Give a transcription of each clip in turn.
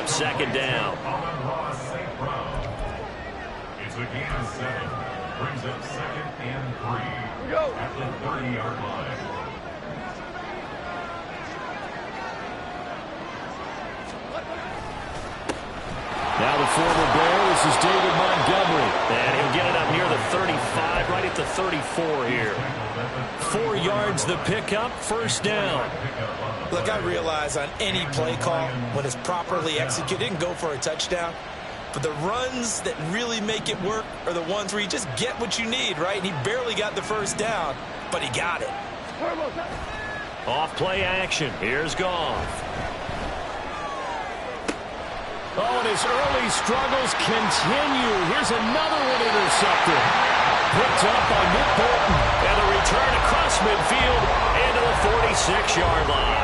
Second down. It's a gain of 7. Brings up 2nd and 3 at the 30-yard line. Now the former Bear, this is David Montgomery. And he'll get it up near the 35, right at the 34 here. 4 yards the pickup, first down. Look, I realize on any play call, when it's properly executed, it can go for a touchdown. But the runs that really make it work are the ones where you just get what you need, right? And he barely got the first down, but he got it. Off play action. Here's Goff. Oh, and his early struggles continue. Here's another one intercepted. Picked up by Nick Bolton. And the return across midfield into the 46-yard line.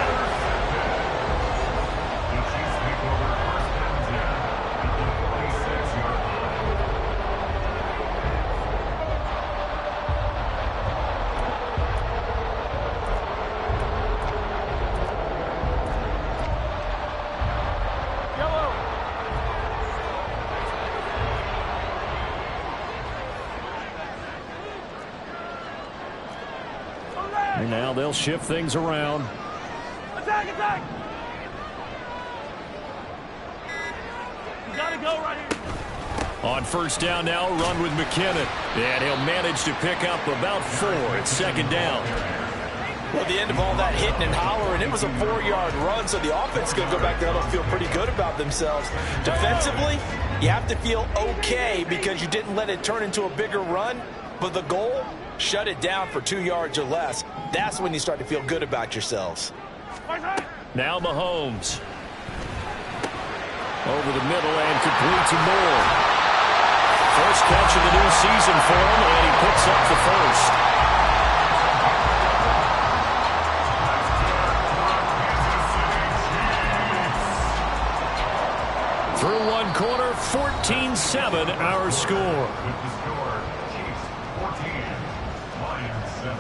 And now they'll shift things around. Attack, attack! You gotta go right here. On first down now, run with McKinnon. And he'll manage to pick up about 4 at second down. Well, at the end of all that hitting and hollering, it was a 4-yard run, so the offense is going to go back there and feel pretty good about themselves. Defensively, you have to feel okay because you didn't let it turn into a bigger run, but the goal, shut it down for 2 yards or less. That's when you start to feel good about yourselves. Now Mahomes. Over the middle and complete to Moore. First catch of the new season for him, and he picks up the first. Through one quarter, 14-7 our score. With the score, Chiefs 14, Lions 7.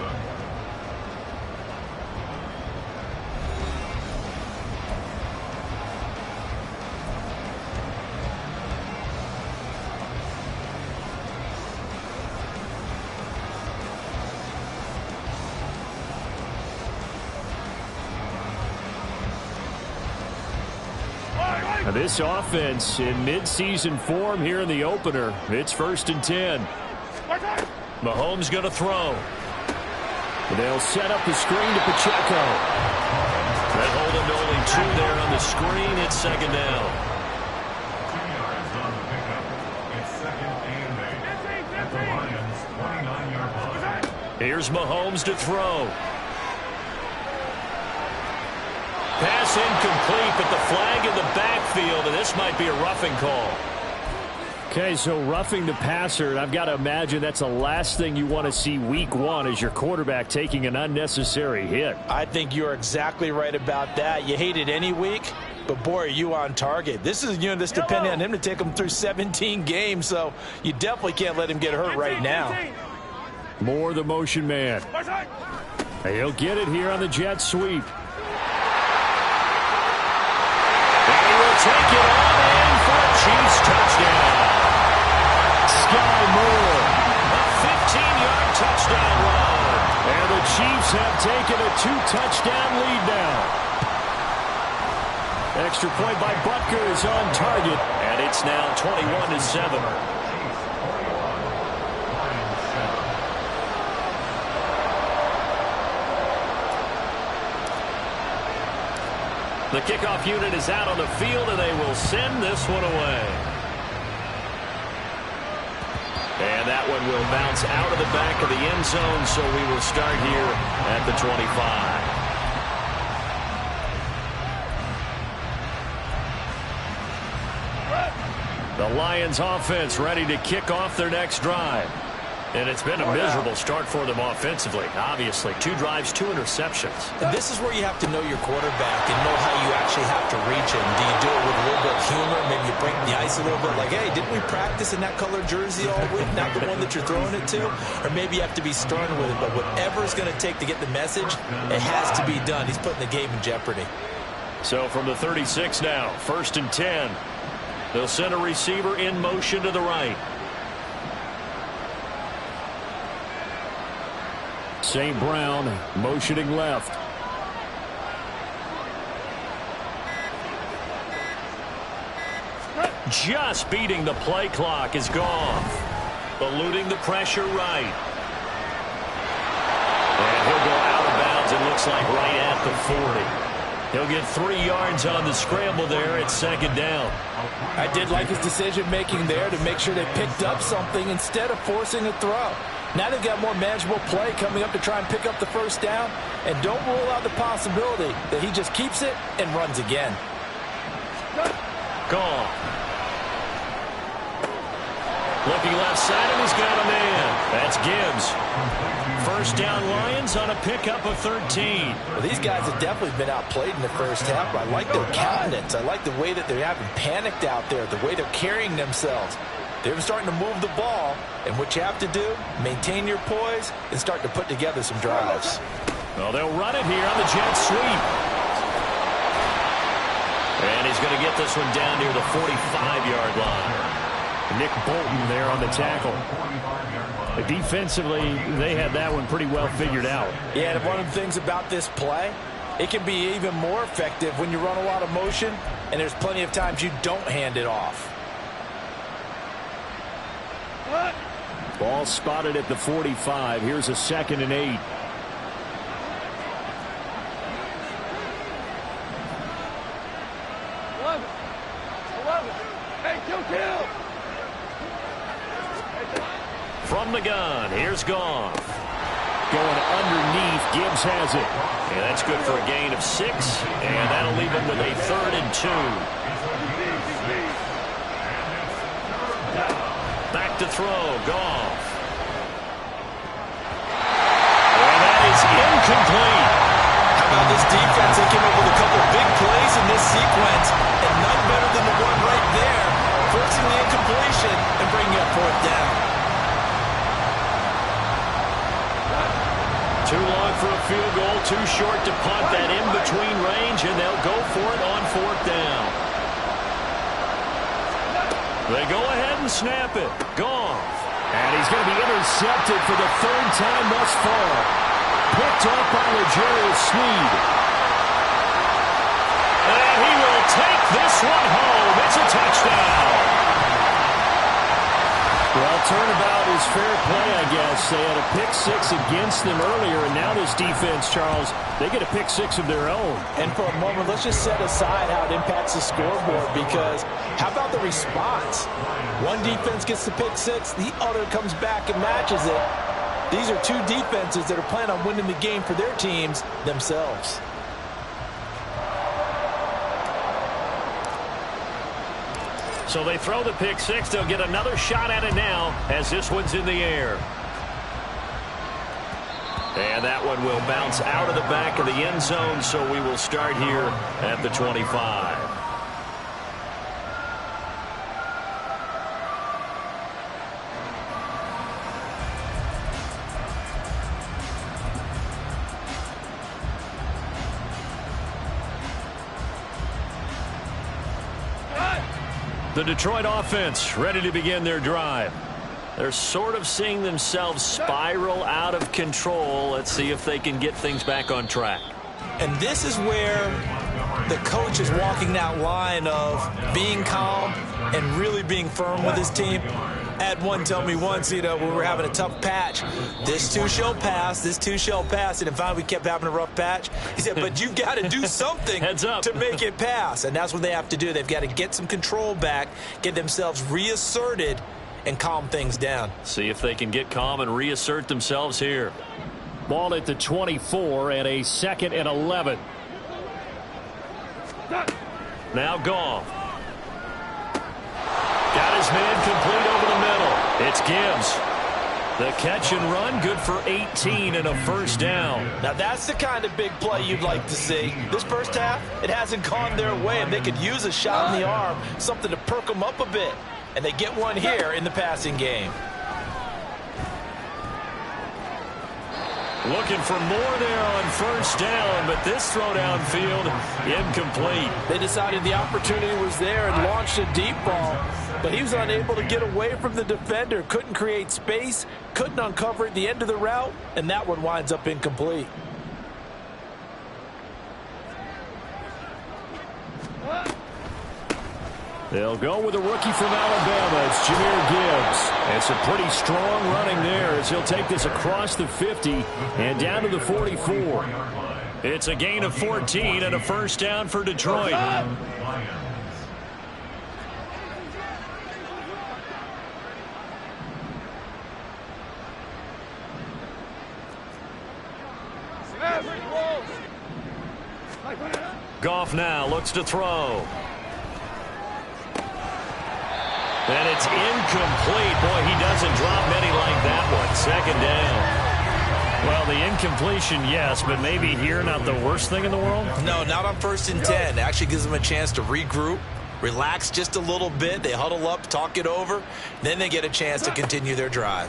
Now this offense in mid-season form here in the opener. It's 1st and 10. Mahomes going to throw. They'll set up the screen to Pacheco. They hold him to only 2 there on the screen. It's second down. 2 yards on the pickup. It's 2nd and 8 at the Lions' 29-yard line. Here's Mahomes to throw. Pass incomplete, but the flag in the backfield, and this might be a roughing call. Okay, so roughing the passer, and I've got to imagine that's the last thing you want to see week 1 as your quarterback taking an unnecessary hit. I think you're exactly right about that. You hate it any week, but boy, are you on target. This is, this depending on him to take him through 17 games, so you definitely can't let him get hurt right now. Moore, the motion man. He'll get it here on the jet sweep. Take it on in for a Chiefs touchdown. Sky Moore. A 15-yard touchdown run. And the Chiefs have taken a 2-touchdown lead now. Extra point by Butker is on target. And it's now 21-7. The kickoff unit is out on the field, and they will send this one away. And that one will bounce out of the back of the end zone, so we will start here at the 25. The Lions offense ready to kick off their next drive. And it's been a miserable start for them offensively. Obviously, 2 drives, 2 interceptions. And this is where you have to know your quarterback and know how you actually have to reach him. Do you do it with a little bit of humor? Maybe you break the ice a little bit like, hey, didn't we practice in that color jersey all week? Not the one that you're throwing it to? Or maybe you have to be stern with it. But whatever it's going to take to get the message, it has to be done. He's putting the game in jeopardy. So from the 36 now, 1st and 10. They'll send a receiver in motion to the right. St. Brown motioning left. Just beating the play clock is Goff. Eluding the pressure right. And he'll go out of bounds, it looks like right at the 40. He'll get 3 yards on the scramble there at 2nd down. I did like his decision-making there to make sure they picked up something instead of forcing a throw. Now they've got more manageable play coming up to try and pick up the 1st down. And don't rule out the possibility that he just keeps it and runs again. Gone. Looking left side, and he's got a man. That's Gibbs. 1st down Lions on a pickup of 13. Well, these guys have definitely been outplayed in the 1st half, but I like their countenance. I like the way that they haven't panicked out there, the way they're carrying themselves. They're starting to move the ball, and what you have to do, maintain your poise and start to put together some drives. Well, they'll run it here on the jet sweep. And he's going to get this one down near the 45-yard line. Nick Bolton there on the tackle. Defensively, they had that one pretty well figured out. Yeah, and one of the things about this play, it can be even more effective when you run a lot of motion, and there's plenty of times you don't hand it off. Ball spotted at the 45. Here's a 2nd and 8. From the gun, here's Goff. Going underneath, Gibbs has it. And that's good for a gain of 6. And that'll leave him with a 3rd and 2. Back to throw, Goff. And that is incomplete. How about this defense? They came up with a couple of big plays in this sequence, and none better than the one right there, forcing the incompletion and bringing up 4th down. Too long for a field goal, too short to punt. That in-between range, and they'll go for it on 4th down. They go ahead and snap it. Goff. And he's going to be intercepted for the 3rd time thus far. Picked up by L'Jarius Sneed. And he will take this one home. It's a touchdown. Well, turnabout is fair play, I guess. They had a pick-6 against them earlier, and now this defense, Charles, they get a pick-6 of their own. And for a moment, let's just set aside how it impacts the scoreboard, because how about the response? One defense gets the pick-6, the other comes back and matches it. These are 2 defenses that are planning on winning the game for their teams themselves. So they throw the pick-6. They'll get another shot at it now as this one's in the air. And that one will bounce out of the back of the end zone, so we will start here at the 25. The Detroit offense ready to begin their drive. They're sort of seeing themselves spiral out of control. Let's see if they can get things back on track. And this is where the coach is walking that line of being calm and really being firm with his team. I had one tell me once, when we were having a tough patch, this too shall pass, this too shall pass. And finally we kept having a rough patch. He said, but you've got to do something to make it pass. And that's what they have to do. They've got to get some control back, get themselves reasserted, and calm things down. See if they can get calm and reassert themselves here. Ball at the 24 and a 2nd and 11. Now Goff. Got his man complete over the middle. It's Gibbs. The catch and run, good for 18 and a first down. Now that's the kind of big play you'd like to see. This first half, it hasn't gone their way, and they could use a shot in the arm, something to perk them up a bit. And they get one here in the passing game. Looking for more there on first down, but this throw downfield, incomplete. They decided the opportunity was there and launched a deep ball, but he was unable to get away from the defender, couldn't create space, couldn't uncover at the end of the route, and that one winds up incomplete. They'll go with a rookie from Alabama. It's Jahmyr Gibbs. And some pretty strong running there as he'll take this across the 50 and down to the 44. It's a gain of 14 and a first down for Detroit. Goff now looks to throw. And it's incomplete. Boy, he doesn't drop many like that one. Second down. Well, the incompletion, yes, but maybe here not the worst thing in the world? No, not on 1st and 10. It actually gives them a chance to regroup, relax just a little bit. They huddle up, talk it over. Then they get a chance to continue their drive.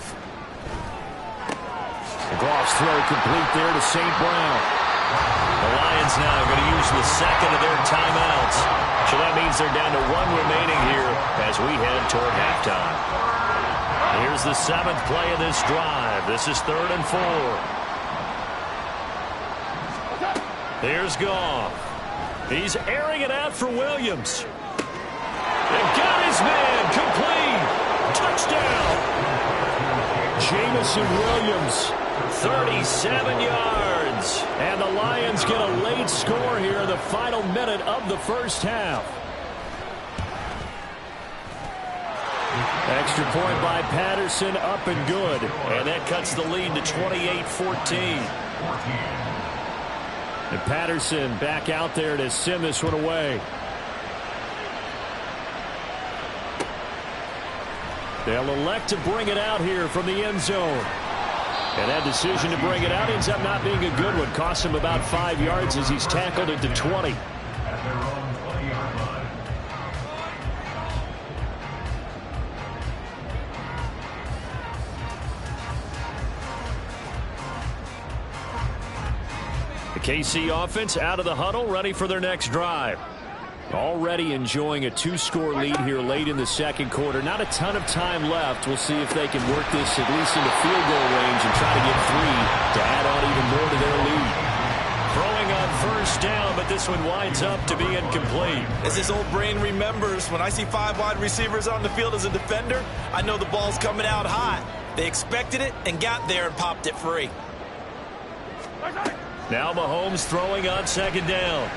Goff's throw complete there to St. Brown. The Lions now going to use the second of their timeouts. So that means they're down to one remaining here as we head toward halftime. Here's the 7th play of this drive. This is 3rd and 4. Here's Goff. He's airing it out for Williams. They've got his man complete. Touchdown. Jamison Williams, 37 yards. And the Lions get a late score here in the final minute of the first half. Extra point by Patterson, up and good. And that cuts the lead to 28-14. And Patterson back out there to send this one away. They'll elect to bring it out here from the end zone. And that decision to bring it out ends up not being a good one. Costs him about 5 yards as he's tackled at the 20. At their own 20-yard line. The KC offense out of the huddle, ready for their next drive. Already enjoying a 2-score lead here late in the second quarter. Not a ton of time left. We'll see if they can work this at least into field goal range and try to get 3 to add on even more to their lead. Throwing on first down, but this one winds up to be incomplete. As his old brain remembers, when I see 5 wide receivers on the field as a defender, I know the ball's coming out hot. They expected it and got there and popped it free. Now Mahomes throwing on second down.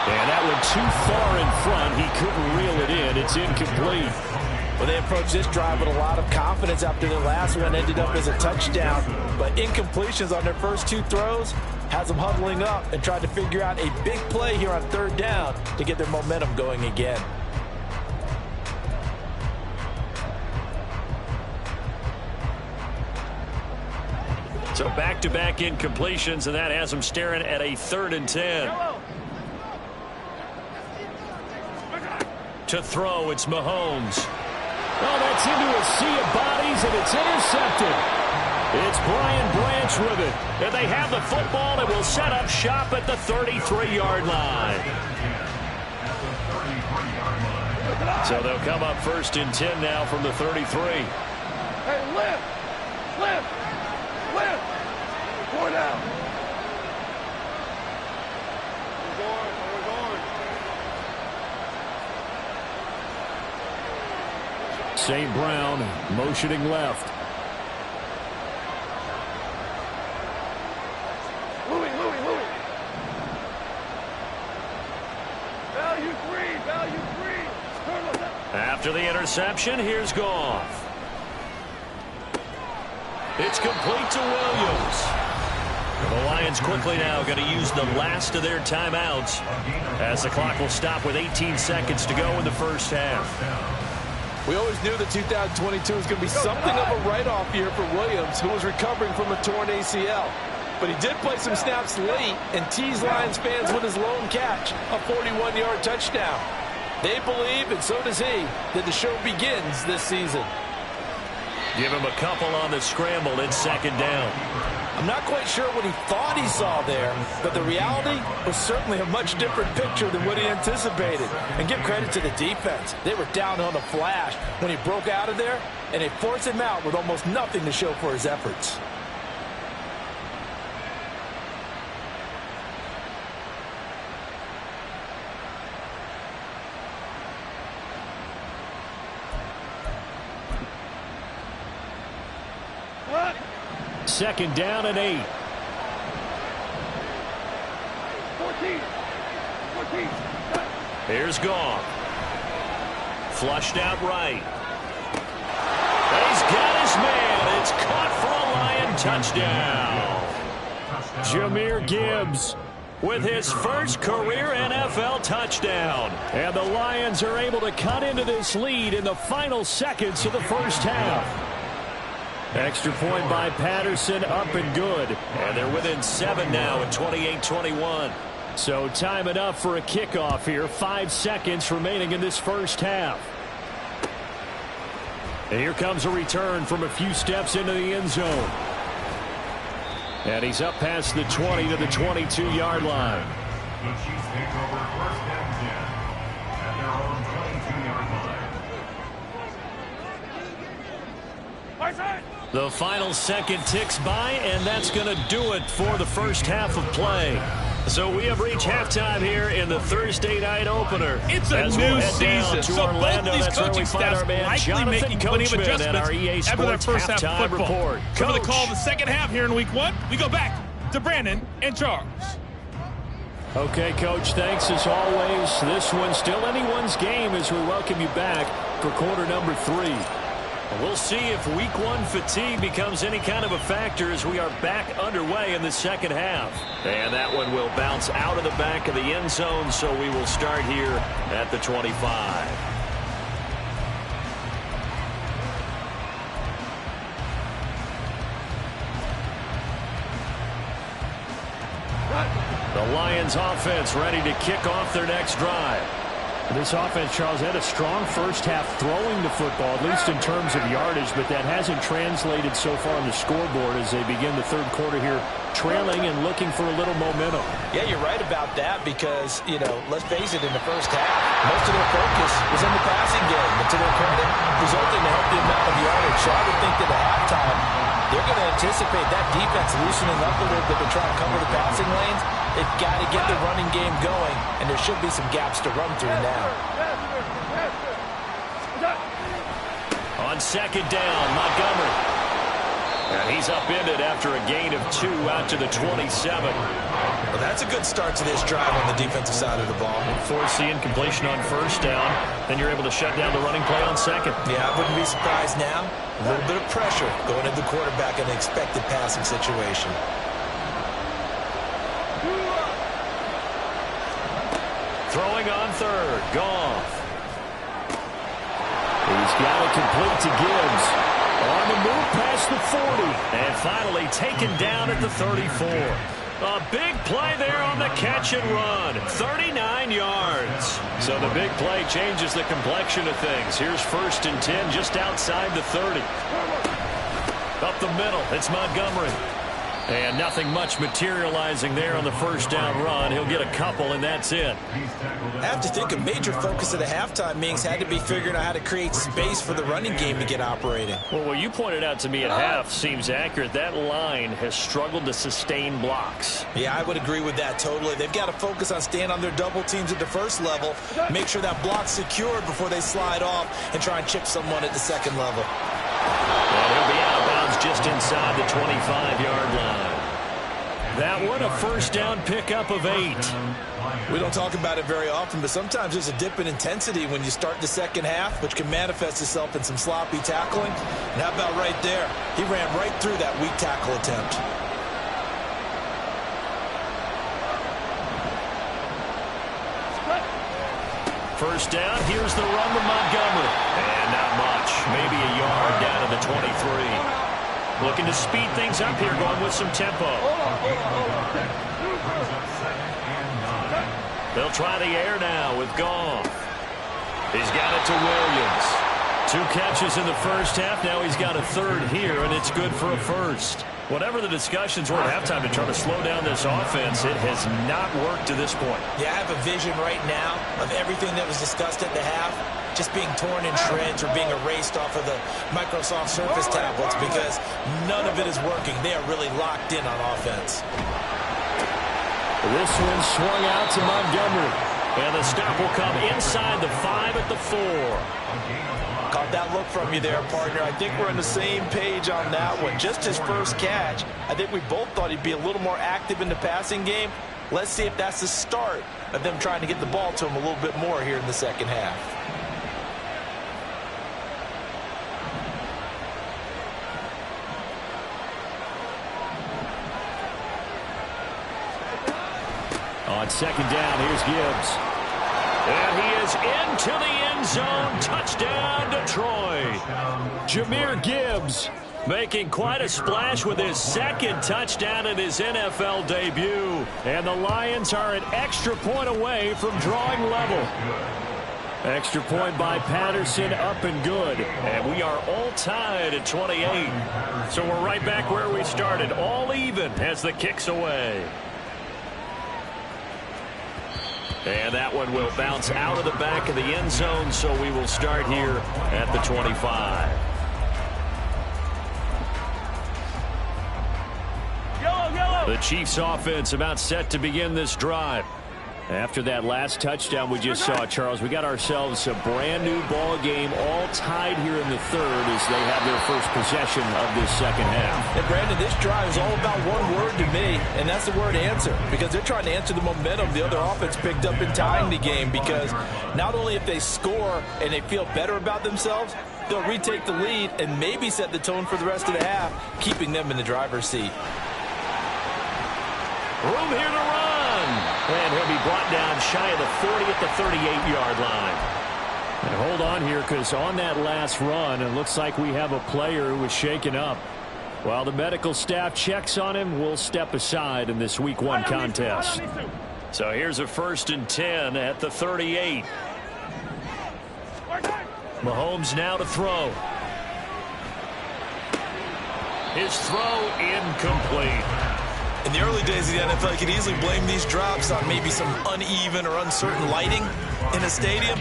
And that went too far in front. He couldn't reel it in. It's incomplete. Well, they approached this drive with a lot of confidence after the last one ended up as a touchdown. But incompletions on their first 2 throws has them huddling up and trying to figure out a big play here on 3rd down to get their momentum going again. So back-to-back incompletions, and that has them staring at a 3rd and 10. To throw, it's Mahomes. Oh, that's into a sea of bodies, and it's intercepted. It's Brian Branch with it. And they have the football and will set up shop at the 33-yard line. So they'll come up 1st and 10 now from the 33. Hey, lift! Lift! Lift! 4 down. St. Brown motioning left. Louis. Value 3. After the interception, here's Goff. It's complete to Williams. The Lions quickly now going to use the last of their timeouts as the clock will stop with 18 seconds to go in the first half. We always knew that 2022 was going to be something of a write-off year for Williams, who was recovering from a torn ACL. But he did play some snaps late and teased Lions fans with his lone catch, a 41-yard touchdown. They believe, and so does he, that the show begins this season. Give him a couple on the scramble. It's second down. I'm not quite sure what he thought he saw there, but the reality was certainly a much different picture than what he anticipated. And give credit to the defense. They were down on a flash when he broke out of there, and they forced him out with almost nothing to show for his efforts. Second down and 8. 14. Here's Goff. Flushed out right. He's got his man. It's caught for a Lion touchdown. Jahmyr Gibbs with his first career NFL touchdown. And the Lions are able to cut into this lead in the final seconds of the first half. Extra point by Patterson, up and good. And they're within 7 now at 28-21. So time enough for a kickoff here. 5 seconds remaining in this first half. And here comes a return from a few steps into the end zone. And he's up past the 20 to the 22-yard line. The Chiefs take over first and 10 at their own 22-yard line. The final second ticks by, and that's going to do it for the first half of play. So we have reached halftime here in the Thursday night opener. It's a new season, so both of these coaching staffs likely making plenty of adjustments after their first half of football. So for the call of the second half here in Week 1, we go back to Brandon and Charles. Okay, Coach, thanks as always. This one's still anyone's game as we welcome you back for quarter number 3. We'll see if Week 1 fatigue becomes any kind of a factor as we are back underway in the second half. And that one will bounce out of the back of the end zone, so we will start here at the 25. The Lions offense ready to kick off their next drive. This offense, Charles, had a strong first half throwing the football, at least in terms of yardage, but that hasn't translated so far on the scoreboard as they begin the third quarter here, trailing and looking for a little momentum. Yeah, you're right about that because, let's face it, in the first half, most of their focus was in the passing game. And to their credit, resulting in a healthy amount of yardage. So I would think that at halftime, they're going to anticipate that defense loosening up a little bit to try and cover the passing lanes. They've got to get the running game going, and there should be some gaps to run through now. On second down, Montgomery. And he's upended after a gain of 2 out to the 27. Well, that's a good start to this drive on the defensive side of the ball. Force the incompletion on first down. Then you're able to shut down the running play on second. Yeah, I wouldn't be surprised now. A little bit of pressure going into the quarterback in an expected passing situation. Throwing on third, Goff. He's got it complete to Gibbs. On the move past the 40. And finally taken down at the 34. A big play there on the catch and run. 39 yards. So the big play changes the complexion of things. Here's first and 10 just outside the 30. Up the middle, it's Montgomery. And nothing much materializing there on the first down run. He'll get a couple, and that's it. I have to think a major focus of the halftime meetings had to be figuring out how to create space for the running game to get operating. Well, what you pointed out to me at half seems accurate. That line has struggled to sustain blocks. Yeah, I would agree with that totally. They've got to focus on staying on their double teams at the first level, make sure that block's secured before they slide off and try and chip someone at the second level. And he'll be out of bounds just inside the 25-yard line. That one, a first down pickup of 8. We don't talk about it very often, but sometimes there's a dip in intensity when you start the second half, which can manifest itself in some sloppy tackling. And how about right there? He ran right through that weak tackle attempt. First down, here's the run to Montgomery. And not maybe a yard down to the 23. Looking to speed things up here, going with some tempo. They'll try the air now with Goff. He's got it to Williams. 2 catches in the first half. Now he's got a third here, and it's good for a first. Whatever the discussions were at halftime to try to slow down this offense, it has not worked to this point. Yeah, I have a vision right now of everything that was discussed at the half just being torn in shreds or being erased off of the Microsoft Surface tablets because none of it is working. They are really locked in on offense. This one swung out to Montgomery. And the stop will come inside the 5 at the 4. Caught that look from you there, partner. I think we're on the same page on that one. Just his first catch. I think we both thought he'd be a little more active in the passing game. Let's see if that's the start of them trying to get the ball to him a little bit more here in the second half. On second down, here's Gibbs. And he is into the end zone. Touchdown, Detroit. Jahmyr Gibbs making quite a splash with his second touchdown in his NFL debut. And the Lions are an extra point away from drawing level. Extra point by Patterson, up and good. And we are all tied at 28. So we're right back where we started, all even as the kick's away. And that one will bounce out of the back of the end zone, so we will start here at the 25. The Chiefs offense about set to begin this drive. After that last touchdown we just saw, Charles, we got ourselves a brand new ball game, all tied here in the third as they have their first possession of this second half. And Brandon, this drive is all about one word to me, and that's the word answer, because they're trying to answer the momentum the other offense picked up in tying the game, because not only if they score and they feel better about themselves, they'll retake the lead and maybe set the tone for the rest of the half, keeping them in the driver's seat. Room here to run. And he'll be brought down shy of the 40 at the 38-yard line. And hold on here, because on that last run, it looks like we have a player who was shaken up. While the medical staff checks on him, we'll step aside in this Week 1 contest. So here's a 1st and 10 at the 38. Mahomes now to throw. His throw incomplete. In the early days of the NFL, you could easily blame these drops on maybe some uneven or uncertain lighting in a stadium.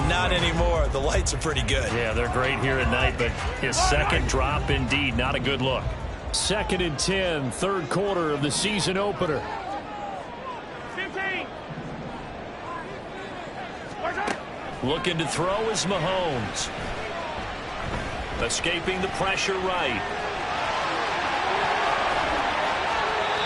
Not anymore. The lights are pretty good. Yeah, they're great here at night, but his second drop, indeed, not a good look. 2nd and 10, third quarter of the season opener. 15. Looking to throw is Mahomes. Escaping the pressure right.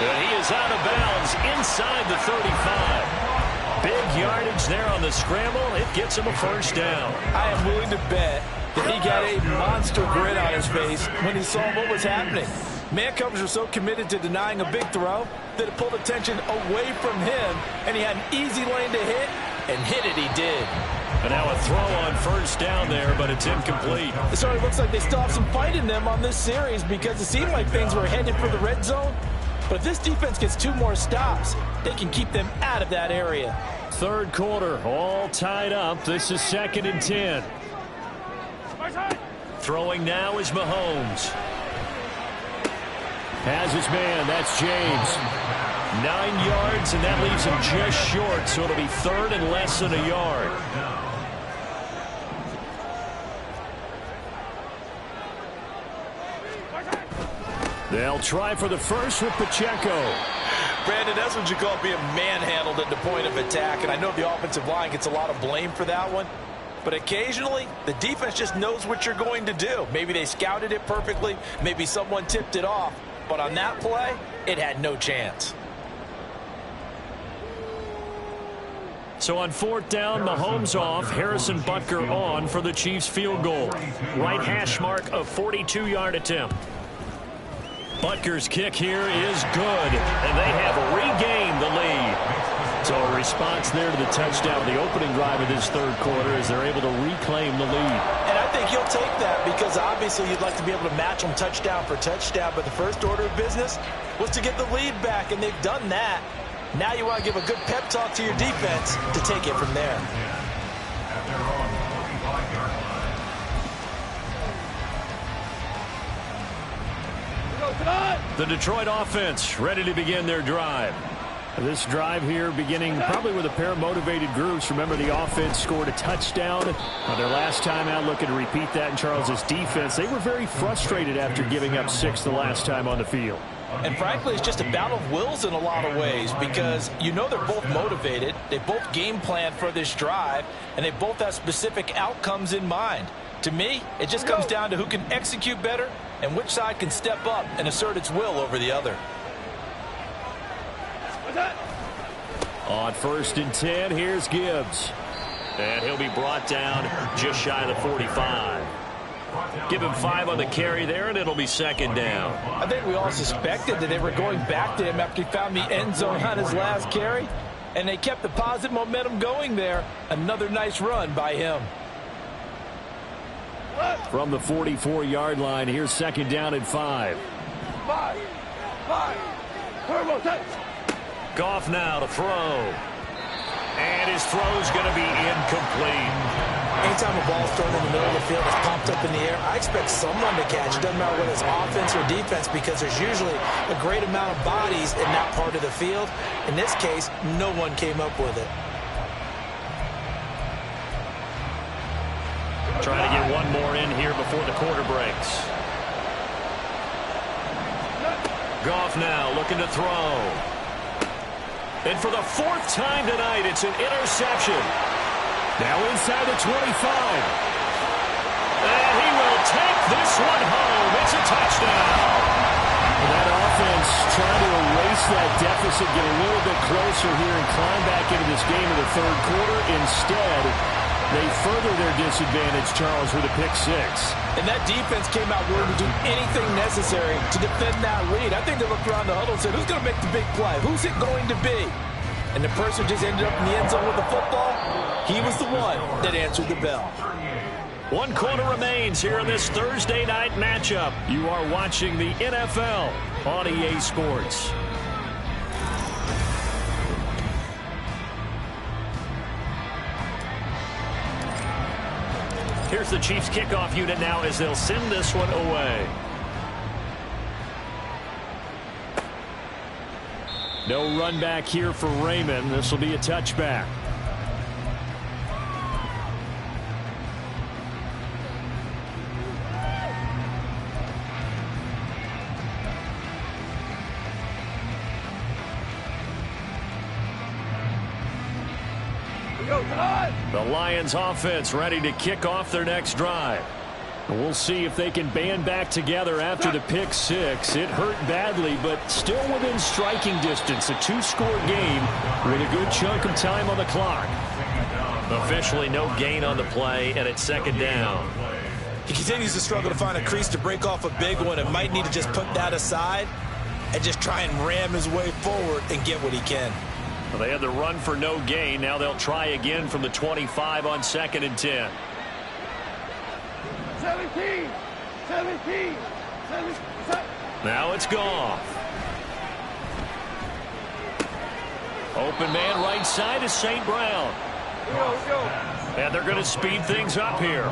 And he is out of bounds inside the 35. Big yardage there on the scramble. It gets him a first down. I am willing to bet that he got a monster grin on his face when he saw what was happening. Man coverage was so committed to denying a big throw that it pulled attention away from him, and he had an easy lane to hit, and hit it he did. And now a throw on first down there, but it's incomplete. It sort of looks like they still have some fight in them on this series because it seemed like things were headed for the red zone. But if this defense gets 2 more stops, they can keep them out of that area. Third quarter, all tied up. This is 2nd and 10. Throwing now is Mahomes. Has his man, that's James. 9 yards, and that leaves him just short, so it'll be 3rd and less than a yard. They'll try for the first with Pacheco. Brandon, that's what you call being manhandled at the point of attack, and I know the offensive line gets a lot of blame for that one, but occasionally the defense just knows what you're going to do. Maybe they scouted it perfectly, maybe someone tipped it off, but on that play, it had no chance. So on 4th down, Mahomes off, Harrison Butker on for the Chiefs field goal. Right hash mark, a 42-yard attempt. Butker's kick here is good, and they have regained the lead. So a response there to the touchdown, the opening drive of this third quarter, as they're able to reclaim the lead. And I think think you'll take that because obviously you'd like to be able to match them touchdown for touchdown, but the first order of business was to get the lead back, and they've done that. Now you want to give a good pep talk to your defense to take it from there. At their own 45-yard line. The Detroit offense ready to begin their drive. This drive here beginning probably with a pair of motivated groups. Remember, the offense scored a touchdown their last time out, looking to repeat that in Charles's defense. They were very frustrated after giving up 6 the last time on the field. And frankly, it's just a battle of wills in a lot of ways because you know they're both motivated. They both game plan for this drive, and they both have specific outcomes in mind. To me, it just comes down to who can execute better and which side can step up and assert its will over the other. On 1st and 10, here's Gibbs. And he'll be brought down just shy of the 45. Give him 5 on the carry there, and it'll be 2nd down. I think we all suspected that they were going back to him after he found the end zone on his last carry, and they kept the positive momentum going there. Another nice run by him. From the 44-yard line, here's 2nd down and 5. 5. Turbo touch. Goff now to throw. And his throw's going to be incomplete. Anytime a ball's thrown in the middle of the field, it's popped up in the air, I expect someone to catch. It doesn't matter whether it's offense or defense because there's usually a great amount of bodies in that part of the field. In this case, no one came up with it. Trying to get one more in here before the quarter breaks. Goff now looking to throw. And for the 4th time tonight, it's an interception. Now inside the 25. And he will take this one home. It's a touchdown. And that offense trying to erase that deficit, get a little bit closer here and climb back into this game in the 3rd quarter. Instead, they further their disadvantage, Charles, with a pick 6. And that defense came out willing to do anything necessary to defend that lead. I think they looked around the huddle and said, who's going to make the big play? Who's it going to be? And the person just ended up in the end zone with the football. He was the one that answered the bell. 1 quarter remains here in this Thursday night matchup. You are watching the NFL on EA Sports. Here's the Chiefs kickoff unit now as they'll send this one away. No run back here for Raymond. This will be a touchback. The Lions offense ready to kick off their next drive. We'll see if they can band back together after the pick 6. It hurt badly, but still within striking distance. A 2-score game with a good chunk of time on the clock. Officially no gain on the play, and it's 2nd down. He continues to struggle to find a crease to break off a big one and might need to just put that aside and just try and ram his way forward and get what he can. Well, they had the run for no gain. Now they'll try again from the 25 on 2nd and 10. 17. Now it's Goff. Open man right side is St. Brown. Go. And they're going to speed things up here.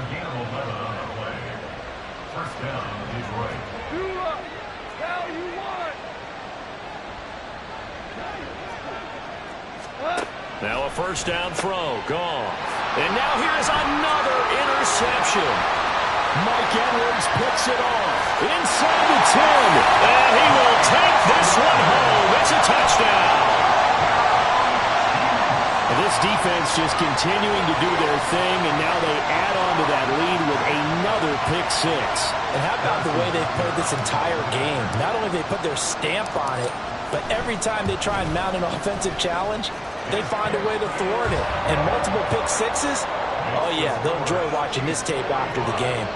Again, 11 on the play. 1st down, Detroit. Now you want. Now a 1st down throw. Goff. And now here's another interception. Mike Edwards picks it off. Inside the 10. And he will take this one home. It's a touchdown. And this defense just continuing to do their thing, and now they add on to that lead with another pick 6. And how about the way they've played this entire game? Not only they put their stamp on it, but every time they try and mount an offensive challenge, they find a way to thwart it. And multiple pick 6s, oh yeah, they'll enjoy watching this tape after the game.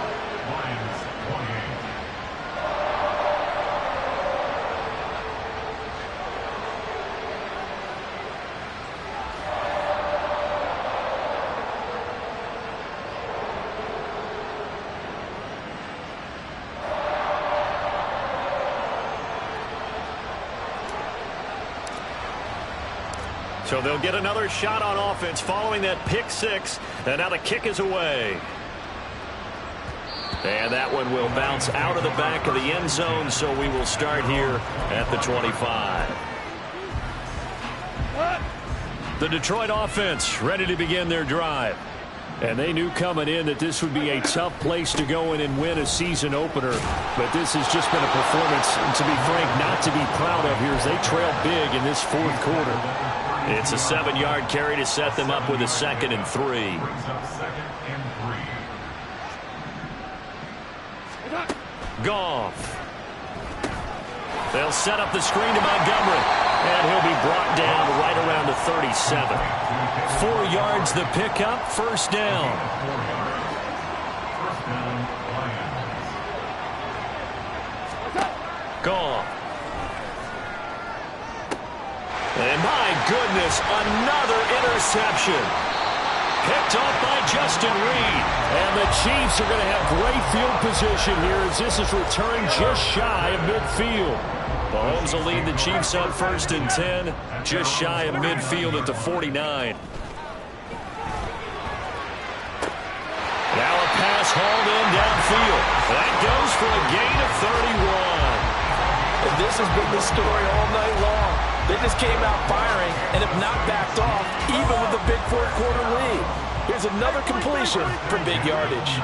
Lions 28. So they'll get another shot on offense following that pick six. And now the kick is away. And that one will bounce out of the back of the end zone, so we will start here at the 25. The Detroit offense ready to begin their drive. And they knew coming in that this would be a tough place to go in and win a season opener. But this has just been a performance, to be frank, not to be proud of here as they trail big in this fourth quarter. It's a 7-yard carry to set them up with a 2nd and 3. Goff. They'll set up the screen to Montgomery. And he'll be brought down right around the 37. 4 yards the pickup, first down. Goff. And my goodness, another interception. Picked off by Justin Reed. And the Chiefs are going to have great field position here as this is returned just shy of midfield. Mahomes will lead the Chiefs up 1st and 10, just shy of midfield at the 49. Now a pass hauled in downfield. That goes for a gain of 31. And this has been the story all night long. They just came out firing and have not backed off, even with a big fourth-quarter lead. Here's another completion for big yardage.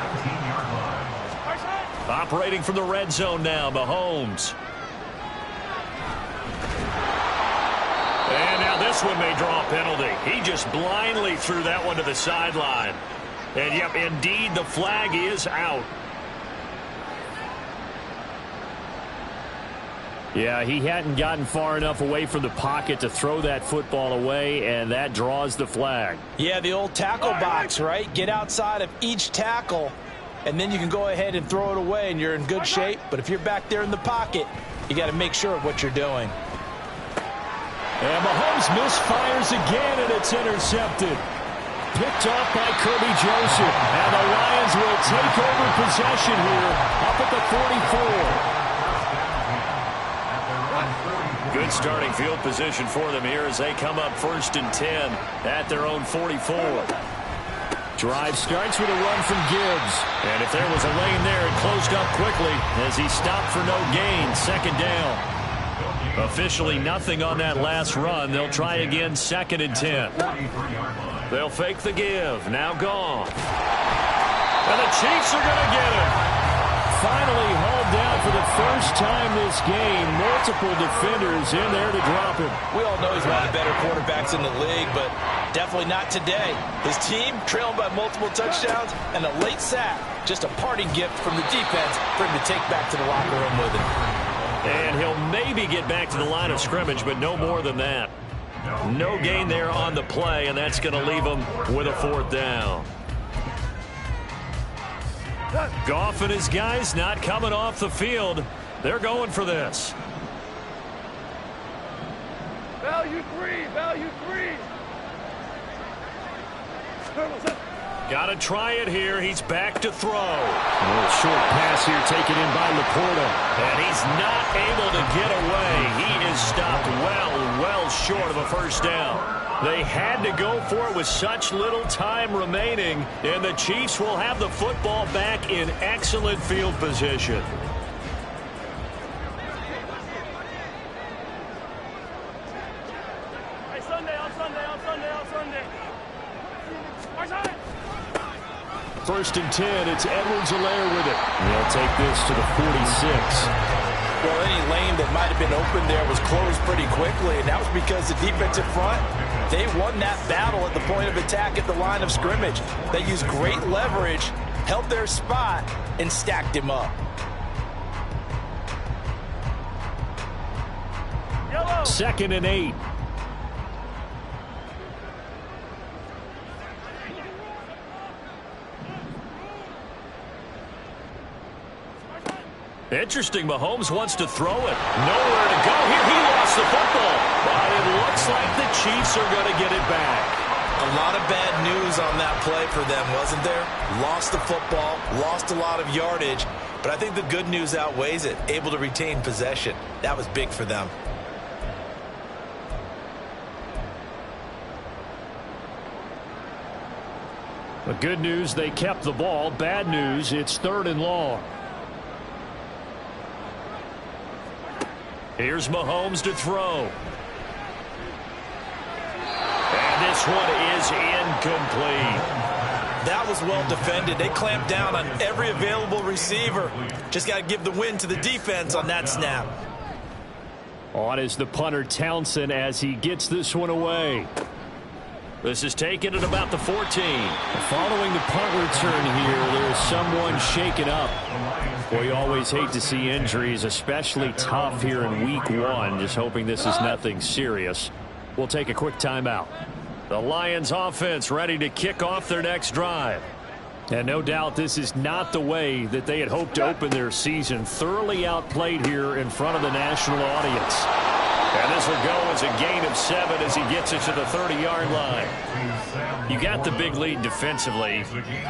Operating from the red zone now, Mahomes. And now this one may draw a penalty. He just blindly threw that one to the sideline. And, yep, indeed, the flag is out. Yeah, he hadn't gotten far enough away from the pocket to throw that football away, and that draws the flag. Yeah, the old tackle box, right? Get outside of each tackle, and then you can go ahead and throw it away, and you're in good shape. But if you're back there in the pocket, you got to make sure of what you're doing. And Mahomes misfires again, and it's intercepted. Picked off by Kirby Joseph. And the Lions will take over possession here up at the 44. Good starting field position for them here as they come up 1st and 10 at their own 44. Drive starts with a run from Gibbs. And if there was a lane there, it closed up quickly as he stopped for no gain. 2nd down. Officially nothing on that last run. They'll try again 2nd and 10. They'll fake the give. Now Goff. And the Chiefs are going to get him. Finally hauled down for the first time this game. Multiple defenders in there to drop him. We all know he's one of the better quarterbacks in the league, but definitely not today. His team trailing by multiple touchdowns and a late sack. Just a parting gift from the defense for him to take back to the locker room with him. And he'll maybe get back to the line of scrimmage, but no more than that. No gain there on the play, and that's going to leave him with a 4th down. Goff and his guys not coming off the field. They're going for this. Value 3, value 3. Got to try it here. He's back to throw. A little short pass here taken in by Laporta. And he's not able to get away. He is stopped well short of a 1st down. They had to go for it with such little time remaining. And the Chiefs will have the football back in excellent field position. First and 10, it's Edwards-Helaire with it. They'll take this to the 46. Well, any lane that might have been open there was closed pretty quickly, and that was because the defensive front, they won that battle at the point of attack at the line of scrimmage. They used great leverage, held their spot, and stacked him up. Yellow. 2nd and 8. Interesting, Mahomes wants to throw it. Nowhere to go here. He lost the football. But it looks like the Chiefs are going to get it back. A lot of bad news on that play for them, wasn't there? Lost the football, lost a lot of yardage. But I think the good news outweighs it. Able to retain possession. That was big for them. The good news, they kept the ball. Bad news, it's 3rd and long. Here's Mahomes to throw. And this one is incomplete. That was well defended. They clamped down on every available receiver. Just got to give the win to the defense on that snap. On is the punter Townsend as he gets this one away. This is taken at about the 14. Following the punt return here, there is someone shaken up. Well, you always hate to see injuries, especially tough here in week 1. Just hoping this is nothing serious. We'll take a quick timeout. The Lions offense ready to kick off their next drive. And no doubt this is not the way that they had hoped to open their season. Thoroughly outplayed here in front of the national audience. And this will go as a gain of 7 as he gets it to the 30-yard line. You got the big lead defensively,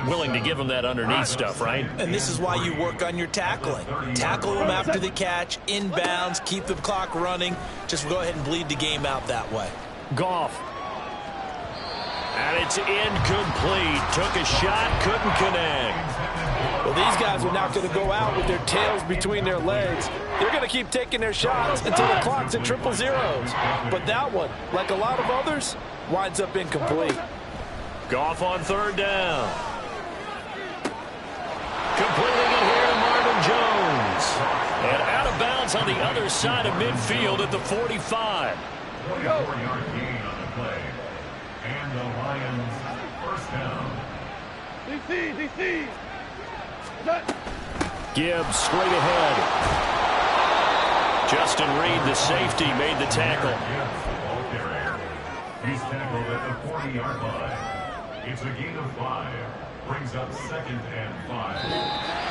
willing to give them that underneath stuff, right? And this is why you work on your tackling. Tackle them after the catch, inbounds, keep the clock running. Just go ahead and bleed the game out that way. Goff. And it's incomplete. Took a shot, couldn't connect. Well, these guys are not going to go out with their tails between their legs. They're going to keep taking their shots until the clock's at 000. But that one, like a lot of others, winds up incomplete. Goff on 3rd down. Completing it here to Marvin Jones. And out of bounds on the other side of midfield at the 45. 24-yard gain on the play. And the Lions, 1st down. DC. Gibbs straight ahead. Justin Reed, the safety, made the tackle. He's tackled at the 40-yard line. It's a gain of 5. Brings up 2nd and 5.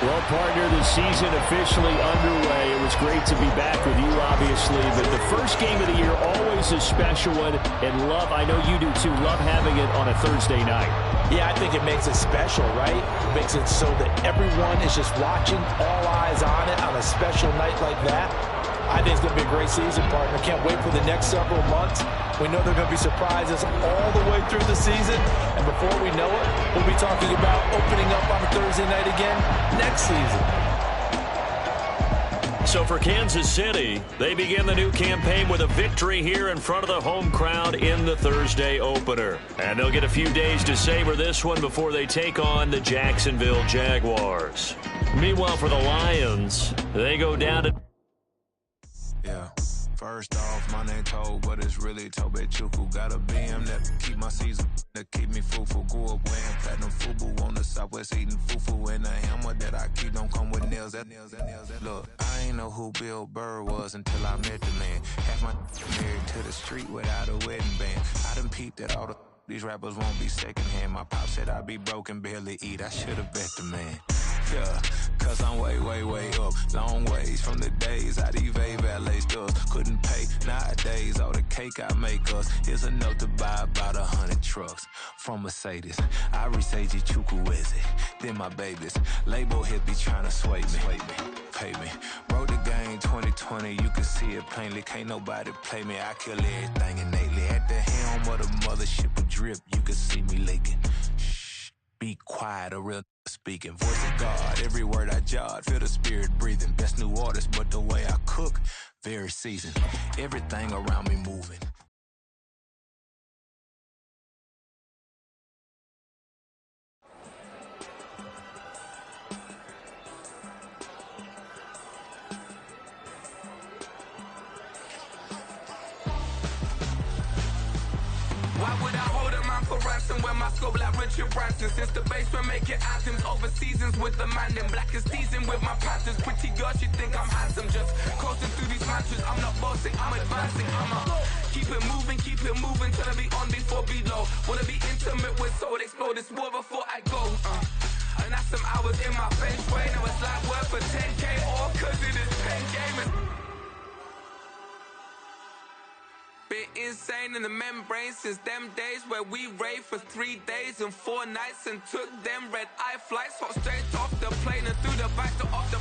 Well, partner, the season officially underway. It was great to be back with you, obviously, but the first game of the year always a special one, and I know you do too, love having it on a Thursday night. Yeah, I think it makes it special, right? It makes it so that everyone is just watching, all eyes on it on a special night like that. I think it's going to be a great season, partner. Can't wait for the next several months. We know there are going to be surprises all the way through the season. And before we know it, we'll be talking about opening up on a Thursday night again next season. So for Kansas City, they begin the new campaign with a victory here in front of the home crowd in the Thursday opener. And they'll get a few days to savor this one before they take on the Jacksonville Jaguars. Meanwhile, for the Lions, they go down to... Yeah. First off, my name Toad, but it's really Tobe Chuku. Got a BM that keep my season, that keep me fruitful. Grew up wearing platinum FUBU on the Southwest, eating fufu. And a hammer that I keep don't come with nails. Look, I ain't know who Bill Burr was until I met the man. Half my married to the street without a wedding band. I done peeped that all these rappers won't be secondhand. My pop said I'd be broken, barely eat. I should've bet the man. Yeah, cause I'm way, way, way up. Long ways from the days I evade valet stores. Couldn't pay nowadays. All the cake I make us is enough to buy about 100 trucks from Mercedes. I resage Chukwueze, then my babies. Label hit be trying to sway me. Pay me. Wrote the game 2020, you can see it plainly. Can't nobody play me. I kill everything innately. At the helm of the mothership of drip, you can see me leaking. Shh, be quiet, a real speaking. Voice of God, every word I jot. Feel the spirit breathing. Best new artist, but the way I cook, very seasoned. Everything around me moving. Why would I hold a man for ransom when my scope like Richard Branson? Since the basement making anthems over seasons with the man in black is teasing with my patterns. Pretty girl, she think I'm handsome. Just coasting through these mantras. I'm not bossing, I'm advancing. Keep it moving, trying to be on before below. Wanna be intimate with soul, explore this war before I go. And that's some hours in my feng shui. Now it's like work for 10K, all cause it is pen gaming. Been insane in the membrane since them days where we raved for 3 days and 4 nights and took them red eye flights. Hot straight off the plane and through the back to off the